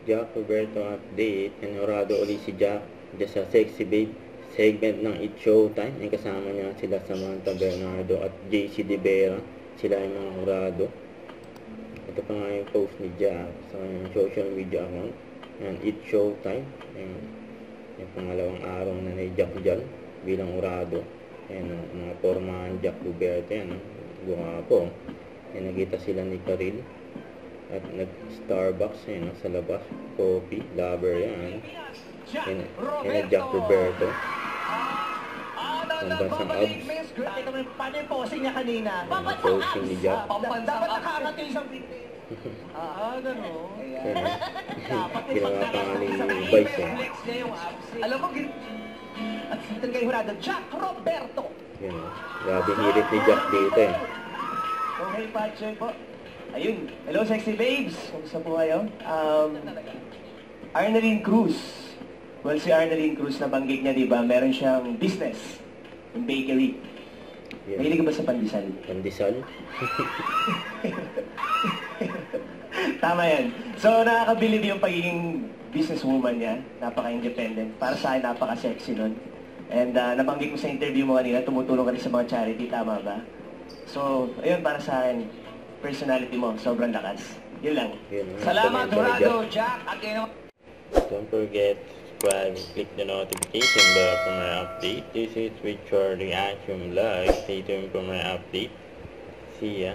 Jack Roberto update. Enhorado uli si Jack dyan sa Sexy Babe segment ng It's Showtime. Ay kasama niya sila Samantha Bernardo at JC De Vera. Sila ay mga hurado. Ito pa nga yung post ni Jack sa kanyang social media account. Yan, It's Showtime. Ayan. Yung pangalawang araw na ni Jack dyan bilang hurado. Ayan, mga pormahan Jack Roberto. Yan, guwapo. Ayan, nakita sila ni Karil at nag-Starbucks sa labas, coffee, lover yan. Yan Jack Roberto. Pambansang abs. Paano yung posing niya kanina? Posing ni Jack. Dapat nakakati isang gano'n. Ginawa pa nga ni Vice Alam mo, at talaga yung hurado, Jack Roberto. Yan grabe hirit ni Jack dito Okay, Pachoy po. Ayun. Hello, sexy babes. Kumusta po kayo? Arneline Cruz. Well, si Arneline Cruz, nabanggit niya, di ba? Meron siyang business. Yung bakery. Yeah. Mahilig ka ba sa pandesal? Pandesal? Tama yan. So, nakakabilib yung pagiging businesswoman niya. Napaka-independent. Para sa akin, napaka-sexy nun. And nabanggit mo sa interview mo kanina, tumutulong ka rin sa mga charity. Tama ba? So, ayun, para sa akin, personality mo, sobrang lakas. Yun lang. Salamat, Dorado, Jack. Don't forget to subscribe and click the notification bell for my update. This is Richard Reaction Vlog. Stay tuned for my update. See ya.